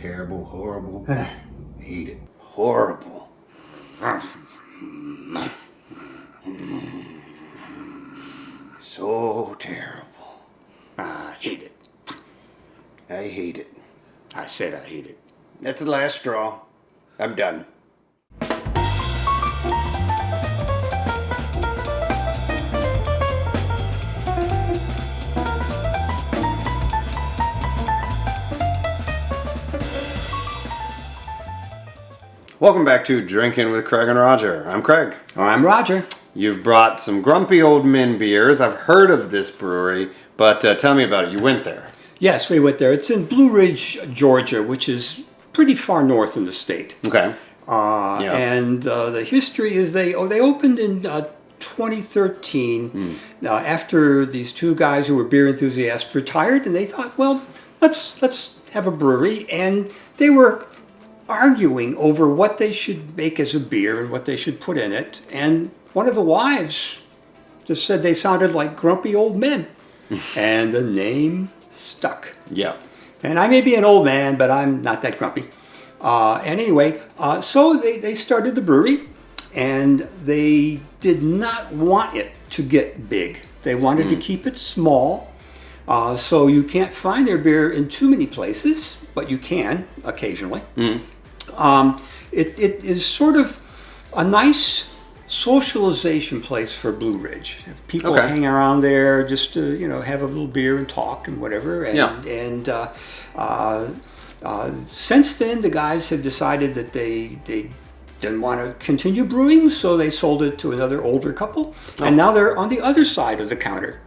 terrible, horrible. Hate it. Horrible. So terrible. I hate it. I hate it. I said I hate it. That's the last straw. I'm done. Welcome back to Drinking with Craig and Roger. I'm Craig. I'm Roger. You've brought some Grumpy Old Men beers. I've heard of this brewery, but tell me about it. You went there. Yes, we went there. It's in Blue Ridge, Georgia, which is pretty far north in the state. Okay. And the history is they opened in 2013 after these two guys who were beer enthusiasts retired, and they thought, well, let's have a brewery, and they were arguing over what they should make as a beer and what they should put in it. And one of the wives just said they sounded like grumpy old men. And the name stuck. Yeah. And I may be an old man, but I'm not that grumpy. So they started the brewery, and they did not want it to get big. They wanted to keep it small. So you can't find their beer in too many places, but you can occasionally. It is sort of a nice socialization place for Blue Ridge. People hang around there just to have a little beer and talk and whatever. And since then, the guys have decided that they didn't want to continue brewing, so they sold it to another older couple, and now they're on the other side of the counter.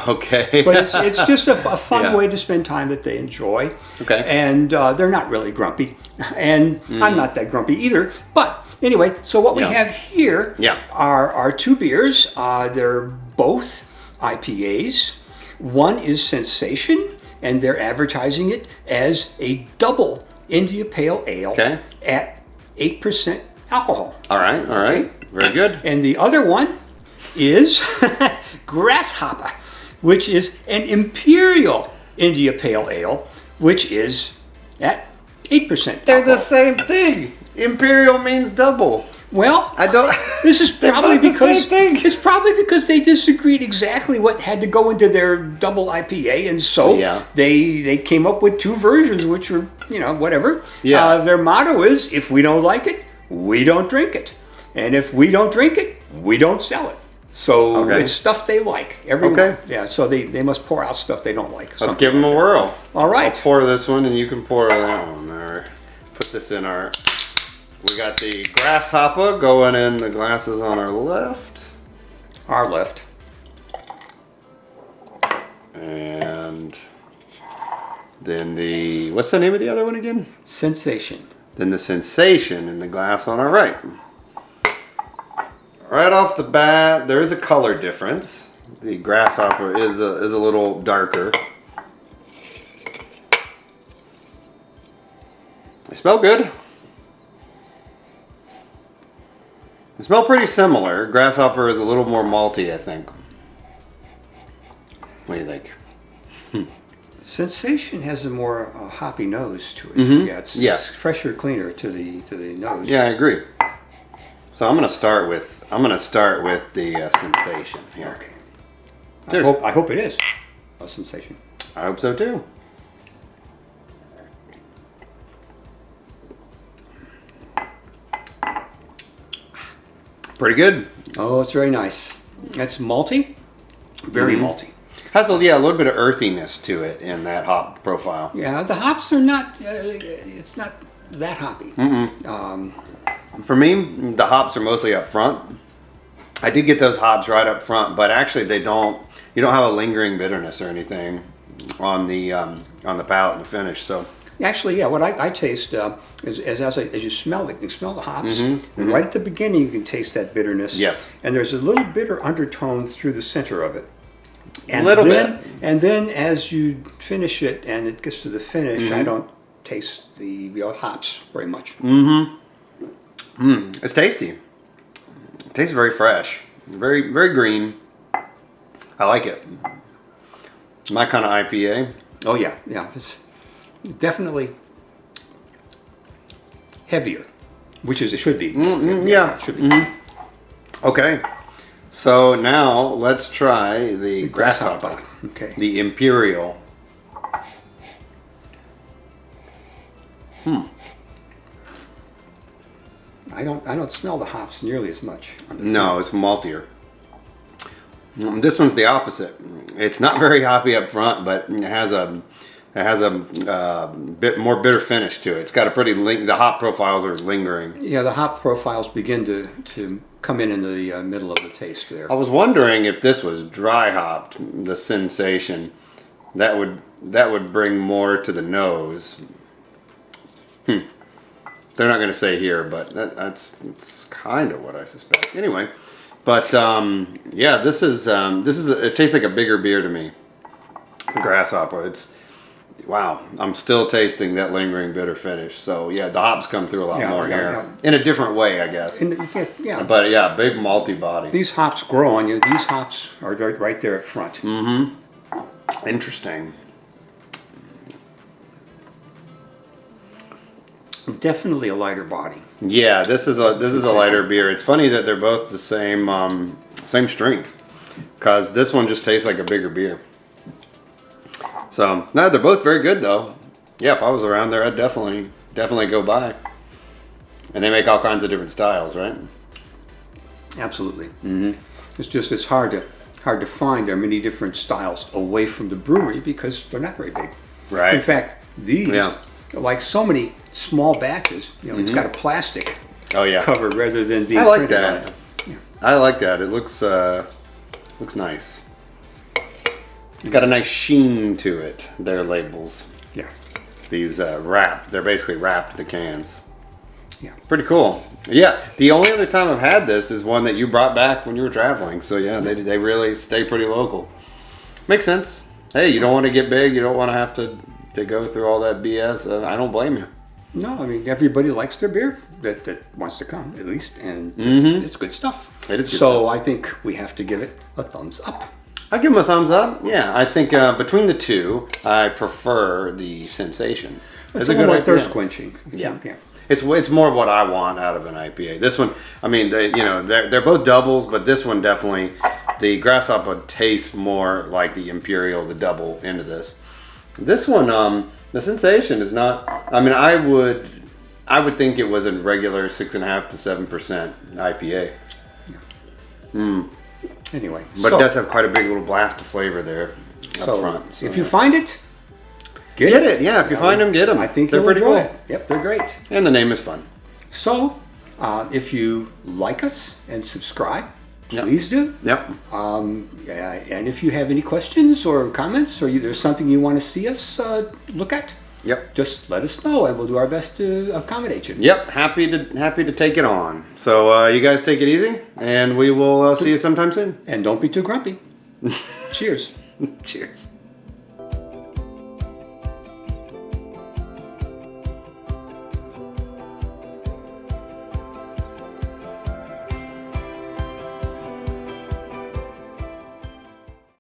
Okay. But it's just a fun way to spend time that they enjoy. Okay. And they're not really grumpy. And I'm not that grumpy either. But anyway, so what we have here are two beers. They're both IPAs. One is Scentsation, and they're advertising it as a double India Pale Ale at 8% alcohol. All right. Okay? Very good. And the other one is Grasshoppa, which is an Imperial India Pale Ale, which is at 8% alcohol. They're the same thing. Imperial means double. Well, I don't. This is probably the same because thing. it's probably because they disagreed exactly what had to go into their double IPA, and so they came up with two versions, which were whatever. Yeah. Their motto is: if we don't like it, we don't drink it, and if we don't drink it, we don't sell it. So it's stuff they like. Everyone, yeah. So they must pour out stuff they don't like. Let's give them a whirl. All right. I'll pour this one, and you can pour that one. All right. Put this in our. We got the Grasshoppa going in the glasses on our left. Our left. And then what's the name of the other one again? Sensation. Then the Sensation in the glass on our right. Right off the bat, there is a color difference. The Grasshoppa is a little darker. They smell good. They smell pretty similar. Grasshopper is a little more malty, I think. What do you think? Sensation has a more hoppy nose to it. Yeah, it's fresher, cleaner to the nose. Yeah, I agree. So I'm gonna start with the Sensation here. Okay. Cheers. I hope it is a Sensation. I hope so too. Pretty good. Oh, it's very nice. It's malty, very malty. Has a little bit of earthiness to it in that hop profile. Yeah, the hops are not. It's not that hoppy. For me, the hops are mostly up front. I did get those hops right up front, but actually they don't. You don't have a lingering bitterness or anything on the palate and the finish. So. Actually, yeah. What I taste is as you smell it, you smell the hops, and right at the beginning you can taste that bitterness. Yes. And there's a little bitter undertone through the center of it. And a little bit. And then as you finish it and it gets to the finish, I don't taste the hops very much. It's tasty. It tastes very fresh, very very green. I like it. My kind of IPA. Oh yeah, yeah. It's definitely heavier, which is it should be. Yeah. It should be. Okay. So now let's try the Grasshoppa. Okay. The Imperial. I don't smell the hops nearly as much. No, it's maltier. This one's the opposite. It's not very hoppy up front, but it has a bit more bitter finish to it. It's got a pretty the hop profiles are lingering. Yeah, the hop profiles begin to come in the middle of the taste there. I was wondering if this was dry hopped, the Sensation, that would bring more to the nose. They're not going to say here, but that's kind of what I suspect. Anyway, but yeah, this is it tastes like a bigger beer to me. The Grasshoppa. It's wow. I'm still tasting that lingering bitter finish. So yeah, the hops come through a lot more here in a different way, I guess. Yeah. But yeah, big malty body. These hops grow on you. These hops are right there up front. Interesting. Definitely a lighter body. Yeah, this is a lighter beer. It's funny that they're both the same strength, because this one just tastes like a bigger beer. So no, they're both very good though. Yeah, if I was around there, I'd definitely go by. And they make all kinds of different styles, right? Absolutely. It's hard to find. There are many different styles away from the brewery because they're not very big. Right. In fact, these, like so many small batches, it's got a plastic cover rather than being I like printed that. on it. Yeah. I like that. It looks nice. Got a nice sheen to it. Their labels. Yeah. These they're basically wrapped the cans. Yeah. Pretty cool. Yeah, the only other time I've had this is one that you brought back when you were traveling. So yeah, they really stay pretty local. Makes sense. Hey, you don't want to get big. You don't want to have to go through all that BS. I don't blame you. No, I mean everybody likes their beer that wants to come at least, and it's good stuff. It is good so stuff. I think we have to give it a thumbs up. I give them a thumbs up. Yeah, I think between the two, I prefer the Sensation. It's a little more thirst quenching. Yeah. It's more of what I want out of an IPA. This one, I mean, they're both doubles, but this one definitely, the Grasshoppa tastes more like the Imperial, the double into this. This one, the Sensation is not. I mean, I would think it was a regular 6.5 to 7% IPA. Anyway, but it does have quite a big little blast of flavor there up front. So. If you find it, get it. Yeah, if you find them, get them. I think they're you'll pretty enjoy cool. it. Yep, they're great. And the name is fun. So, if you like us and subscribe, Yep. please do. Yep. And if you have any questions or comments, or there's something you want to see us look at, Yep. just let us know, and we'll do our best to accommodate you. Yep. Happy to take it on. So you guys take it easy, and we will see you sometime soon. And don't be too grumpy. Cheers. Cheers.